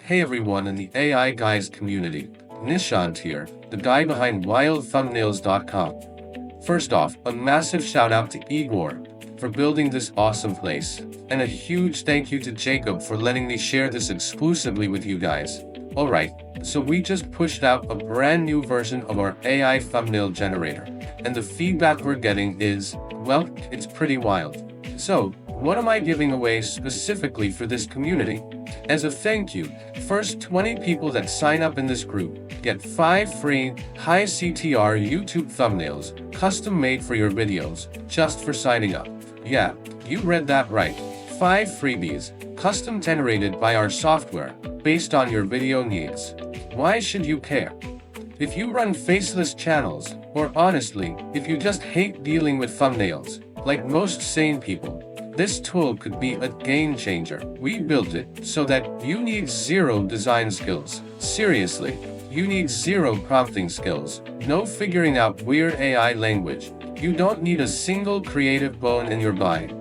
Hey everyone in the AI Guys community, Nishant here, the guy behind wildthumbnails.com. First off, a massive shout out to Igor for building this awesome place, and a huge thank you to Jacob for letting me share this exclusively with you guys. Alright, so we just pushed out a brand new version of our AI thumbnail generator, and the feedback we're getting is, well, it's pretty wild. So, what am I giving away specifically for this community? As a thank you, first 20 people that sign up in this group get 5 free high CTR YouTube thumbnails, custom made for your videos, just for signing up. Yeah, you read that right. 5 freebies, custom generated by our software, based on your video needs. Why should you care? If you run faceless channels, or honestly, if you just hate dealing with thumbnails, like most sane people, this tool could be a game changer. We built it so that you need zero design skills. Seriously, you need zero prompting skills. No figuring out weird AI language. You don't need a single creative bone in your body.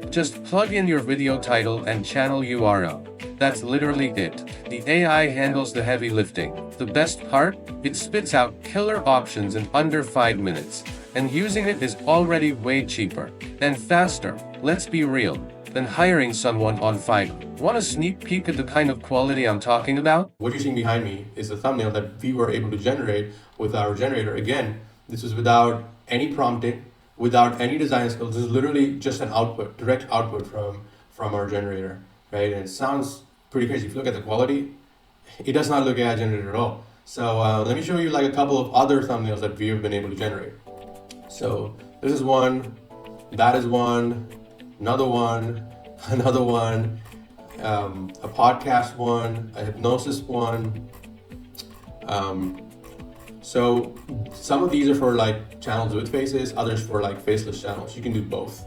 Just plug in your video title and channel URL. That's literally it. The AI handles the heavy lifting. The best part? It spits out killer options in under 5 minutes. And using it is already way cheaper and faster, let's be real, than hiring someone on Fiverr. Want a sneak peek at the kind of quality I'm talking about? What you're seeing behind me is the thumbnail that we were able to generate with our generator. Again, this is without any prompting, without any design skills. This is literally just an output, direct output from our generator, right? And it sounds pretty crazy. If you look at the quality, it does not look AI generated at all. So let me show you like a couple of other thumbnails that we have been able to generate. So this is one, that is one, another one, another one, a podcast one, a hypnosis one. So some of these are for like channels with faces, others for like faceless channels. You can do both.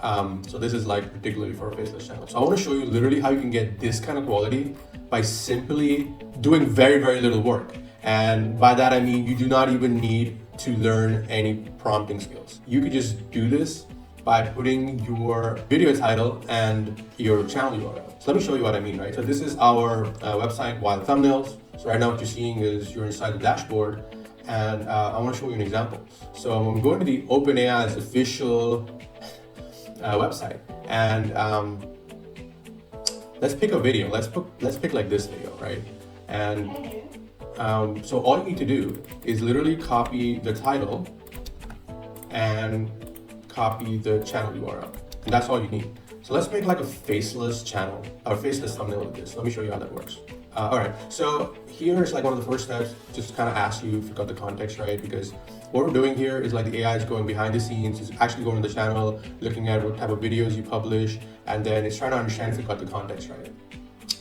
So this is like particularly for a faceless channel. So I want to show you literally how you can get this kind of quality by simply doing very, very little work. And by that I mean you do not even need to learn any prompting skills. You could just do this by putting your video title and your channel URL. So let me show you what I mean, right? So this is our website, Wild Thumbnails. So right now what you're seeing is you're inside the dashboard, and I want to show you an example. So I'm going to the OpenAI's official website, and let's pick a video. Let's pick like this video, right? And so all you need to do is literally copy the title and copy the channel URL. And that's all you need. So let's make like a faceless channel, or faceless thumbnail with this. Let me show you how that works. All right, so here's like one of the first steps, just kind of ask you if you got the context right, because what we're doing here is like the AI is going behind the scenes, it's actually going to the channel, looking at what type of videos you publish, and then it's trying to understand if you got the context right.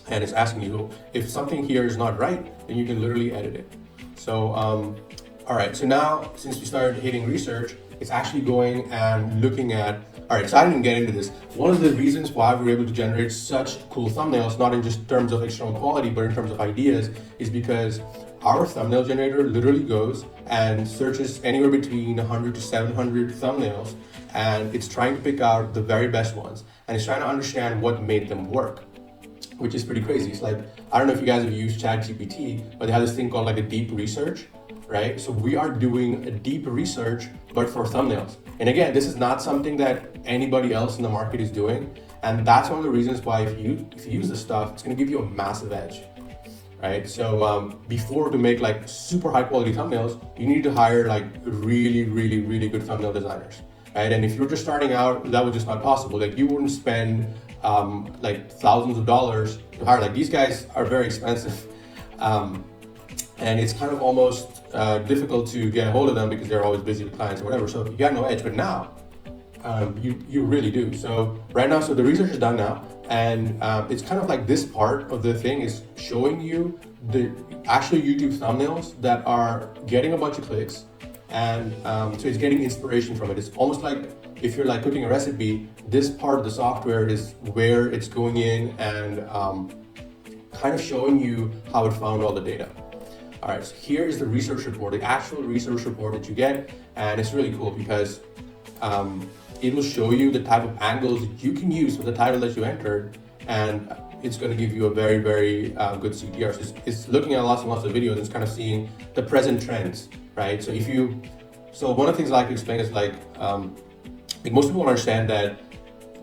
And it's asking you if something here is not right, then you can literally edit it. So, all right, so now since we started hitting research, it's actually going and looking at, all right, so I didn't get into this. One of the reasons why we're able to generate such cool thumbnails, not in just terms of external quality, but in terms of ideas, is because our thumbnail generator literally goes and searches anywhere between 100 to 700 thumbnails, and it's trying to pick out the very best ones, and it's trying to understand what made them work, which is pretty crazy. It's like, I don't know if you guys have used ChatGPT, but they have this thing called like a deep research, right? So we are doing a deep research, but for thumbnails. And again, this is not something that anybody else in the market is doing. And that's one of the reasons why if you use this stuff, it's gonna give you a massive edge, right? So before to make like super high quality thumbnails, you need to hire like really, really, really good thumbnail designers, right? And if you're just starting out, that was just not possible. Like you wouldn't spend like thousands of dollars to hire. Like these guys are very expensive, and it's kind of almost difficult to get a hold of them because they're always busy with clients or whatever. So you got no edge. But now you really do. So right now, so the research is done now, and it's kind of like this part of the thing is showing you the actual YouTube thumbnails that are getting a bunch of clicks, and so it's getting inspiration from it. It's almost like if you're like cooking a recipe, this part of the software is where it's going in and kind of showing you how it found all the data. All right, so here is the research report, the actual research report that you get, and it's really cool because it will show you the type of angles that you can use for the title that you entered, and it's going to give you a very, very good CTR. So it's looking at lots and lots of videos. It's kind of seeing the present trends, right? So one of the things I like to explain is like most people understand that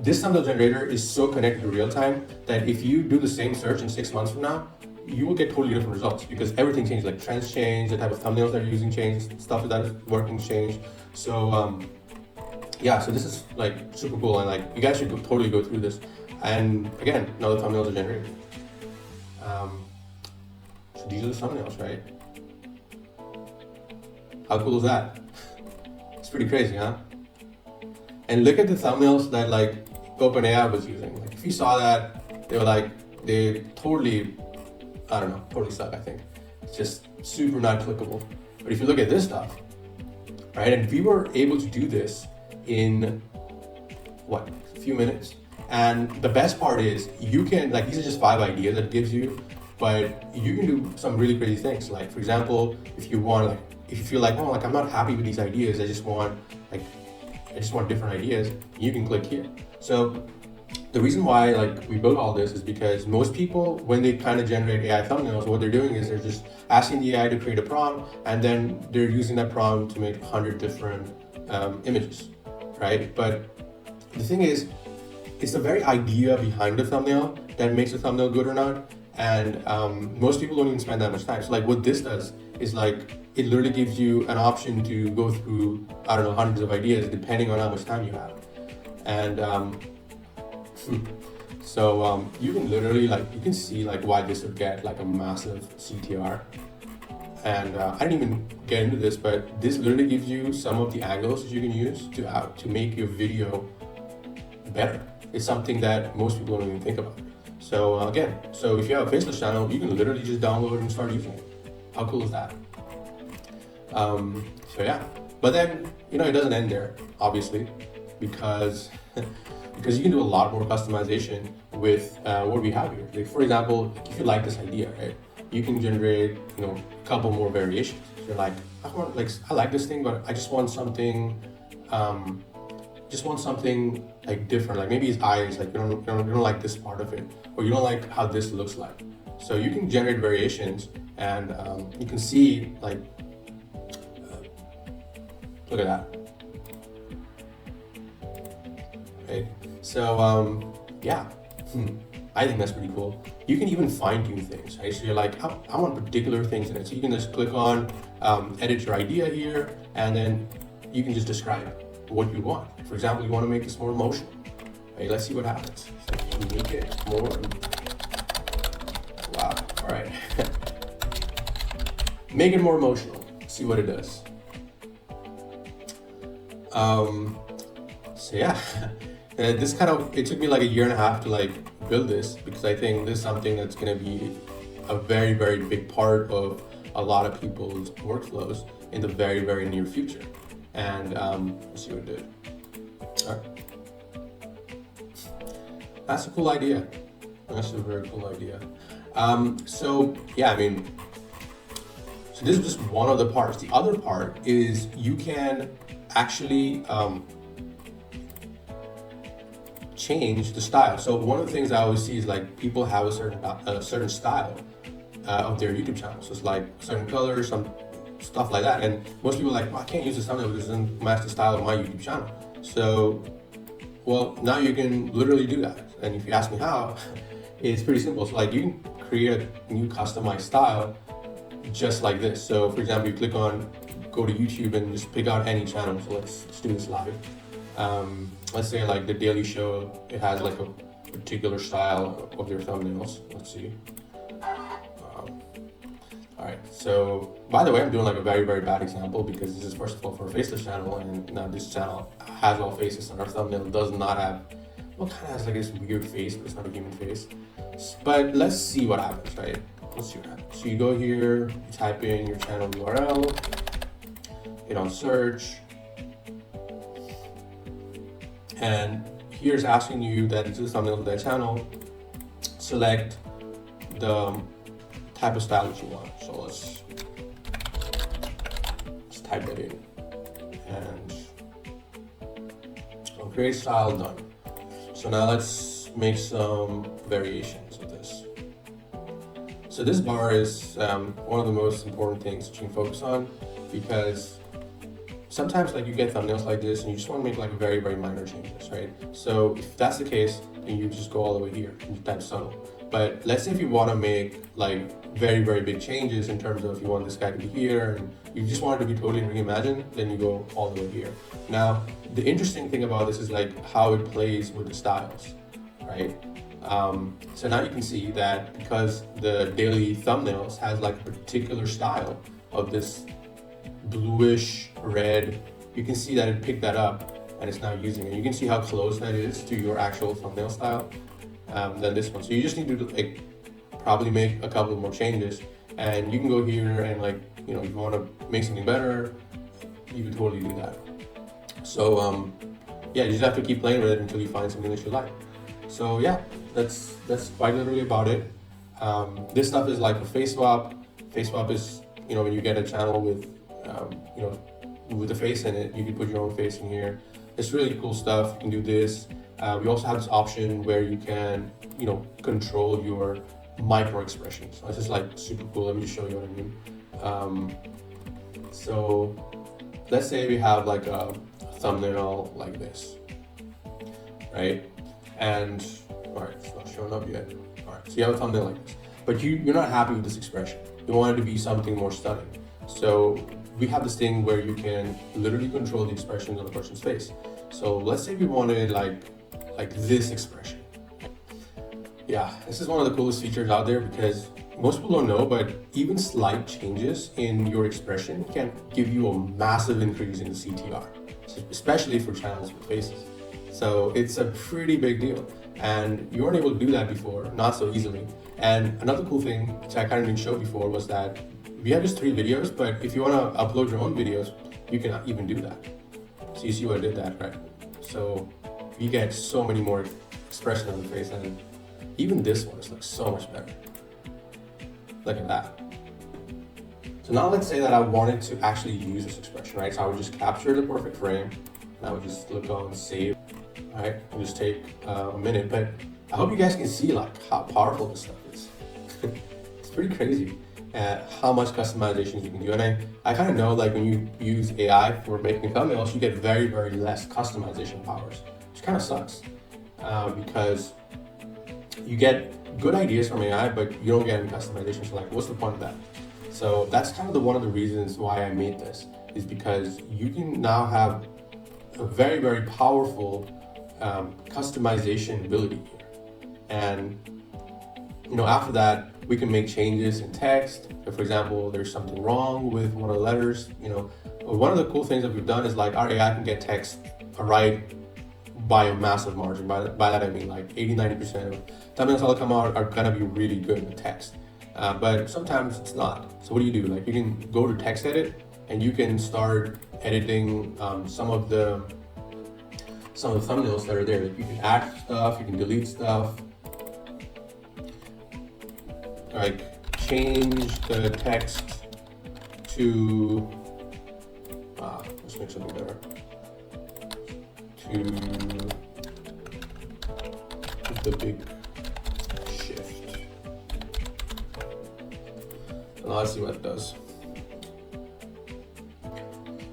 this thumbnail generator is so connected to real time that if you do the same search in 6 months from now, you will get totally different results because everything changes, like trends change, the type of thumbnails that you're using change, stuff that is working change. So yeah, so this is like super cool, and like you guys should totally go through this. And again, now the thumbnails are generated. So these are the thumbnails, right? How cool is that? It's pretty crazy, huh? And look at the thumbnails that like OpenAI was using. Like if you saw that, they totally, I don't know, totally suck, I think. It's just super not clickable. But if you look at this stuff, right, and we were able to do this in, what, a few minutes? And the best part is you can, like, these are just 5 ideas that it gives you, but you can do some really crazy things. Like, for example, if you want, like, if you feel like, oh, like, I'm not happy with these ideas, I just want different ideas, you can click here. So the reason why like we built all this is because most people, when they kind of generate AI thumbnails, what they're doing is they're just asking the AI to create a prompt, and then they're using that prompt to make 100 different images, right? But the thing is, it's the very idea behind the thumbnail that makes the thumbnail good or not. And most people don't even spend that much time. So like what this does is like, it literally gives you an option to go through, I don't know, hundreds of ideas depending on how much time you have. And so you can literally like, you can see like why this would get like a massive CTR. And I didn't even get into this, but this literally gives you some of the angles that you can use to make your video better. It's something that most people don't even think about. So again, so if you have a faceless channel, you can literally just download and start using it. How cool is that? So yeah, but then, you know, it doesn't end there, obviously, because you can do a lot more customization with what we have here. Like, for example, if you like this idea, right, you can generate, you know, a couple more variations. So you're like, I like this thing, but I just want something, like different. Like maybe his eyes, like you don't like this part of it, or you don't like how this looks like. So you can generate variations, and you can see like, look at that. Right. So yeah, I think that's pretty cool. You can even fine tune things, right? So you're like, I want particular things in it. So you can just click on edit your idea here, and then you can just describe what you want. For example, you want to make this more emotional. Right, let's see what happens. So you make it more, wow, all right. Make it more emotional, see what it does. So yeah, this it took me like 1.5 years to like build this, because I think this is something that's going to be a very, very big part of a lot of people's workflows in the very, very near future. And let's see what it did. All right. That's a cool idea. That's a very cool idea. So yeah, I mean, so this is just one of the parts. The other part is you can actually change the style. So one of the things I always see is like people have a certain style of their YouTube channel. So it's like certain colors, some stuff like that. And most people are like, well, I can't use this thumbnail because it doesn't match the style of my YouTube channel. So, well, now you can literally do that. And if you ask me how, it's pretty simple. So like you can create a new customized style just like this. So for example, you go to YouTube and just pick out any channel. So let's do this live. Let's say like The Daily Show, it has like a particular style of their thumbnails. Let's see. All right, so by the way, I'm doing like a very, very bad example because this is first of all for a faceless channel, and now this channel has all faces and our thumbnail does not have, well, kind of has like this weird face, but it's not a human face. But let's see what happens, right? Let's see what happens. So you go here, you type in your channel URL, hit on search, and here's asking you that this is the thumbnail of that channel. Select the type of style that you want. So let's type that in, and create style, done. So now let's make some variations of this. So this bar is one of the most important things that you can focus on, because sometimes like you get thumbnails like this and you just want to make like very, very minor changes, right? So if that's the case, then you just go all the way here and you type subtle. But let's say if you want to make like very, very big changes in terms of you want this guy to be here and you just want it to be totally reimagined, then you go all the way here. Now, the interesting thing about this is like how it plays with the styles, right? So now you can see that because the daily thumbnails has like a particular style of this bluish red, you can see that it picked that up and it's now using it. You can see how close that is to your actual thumbnail style than this one. So you just need to like probably make a couple more changes, and you can go here and like, you know, if you want to make something better, you can totally do that. So yeah, you just have to keep playing with it until you find something that you like. So yeah, that's quite literally about it. This stuff is like a face swap. Face swap is, you know, when you get a channel with you know, with a face in it, you can put your own face in here. It's really cool stuff. You can do this. We also have this option where you can, you know, control your micro expressions. This is like super cool. Let me just show you what I mean. So let's say we have like a thumbnail like this, right? And all right, it's not showing up yet. All right, so you have a thumbnail like this, but you're not happy with this expression. You want it to be something more stunning. So we have this thing where you can literally control the expression on the person's face. So let's say we wanted like this expression. Yeah, this is one of the coolest features out there, because most people don't know, but even slight changes in your expression can give you a massive increase in the CTR, especially for channels with faces. So it's a pretty big deal, and you weren't able to do that before, not so easily. And another cool thing, which I kind of didn't show before, was that we have just 3 videos, but if you want to upload your own videos, you can even do that. So you see what I did that, right? So you get so many more expression on the face, and even this one is like so much better. Look at that. So now let's say that I wanted to actually use this expression, right? So I would just capture the perfect frame, and I would just click on save, right? It'll just take a minute, but I hope you guys can see like how powerful this stuff is. It's pretty crazy how much customizations you can do. And I kind of know, like, when you use AI for making thumbnails, you get very, very less customization powers, which kind of sucks because you get good ideas from AI, but you don't get any customization. So like, what's the point of that? So that's kind of one of the reasons why I made this, is because you can now have a very, very powerful customization ability here. And, you know, after that, we can make changes in text. If, for example, there's something wrong with one of the letters, you know, one of the cool things that we've done is like our AI can get text right by a massive margin. By that I mean like 80-90% of thumbnails that come out are gonna be really good with text. But sometimes it's not. So what do you do? Like, you can go to text edit and you can start editing some of the thumbnails that are there. Like, you can add stuff, you can delete stuff. Like, change the text to, let's make something better. To the big shift. Now let's see what it does.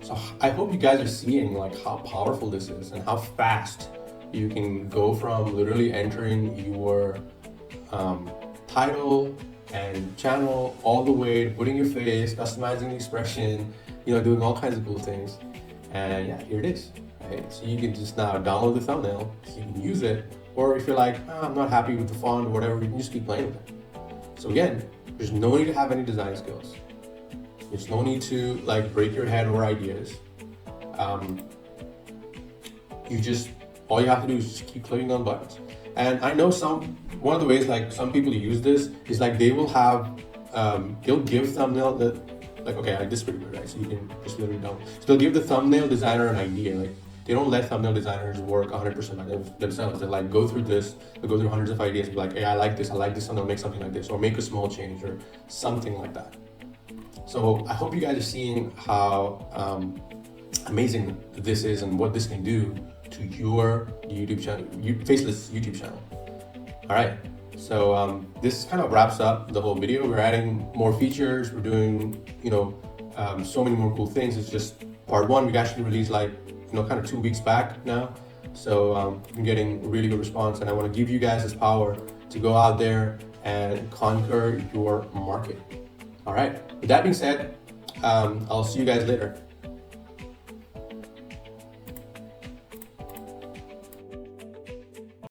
So I hope you guys are seeing like how powerful this is and how fast you can go from literally entering your title and channel all the way to putting your face, customizing the expression, you know, doing all kinds of cool things. And yeah, here it is. Right? So you can just now download the thumbnail, so you can use it, or if you're like, I'm not happy with the font or whatever, you can just keep playing with it. So again, there's no need to have any design skills. There's no need to like break your head over ideas. All you have to do is just keep clicking on buttons. And I know one of the ways like some people use this is like they will have, they'll give thumbnail that, like, okay, this is pretty good, right? So you can just literally down. So they'll give the thumbnail designer an idea. Like, they don't let thumbnail designers work 100% by themselves. They like go through this, they go through hundreds of ideas, be like, hey, I like this, and they'll make something like this, or make a small change, or something like that. So I hope you guys are seeing how amazing this is and what this can do to your YouTube channel, faceless YouTube channel. All right, So this kind of wraps up the whole video. We're adding more features. We're doing, so many more cool things. It's just part one. We actually released like, kind of 2 weeks back now. So I'm getting really good response, and I want to give you guys this power to go out there and conquer your market. All right. With that being said, I'll see you guys later.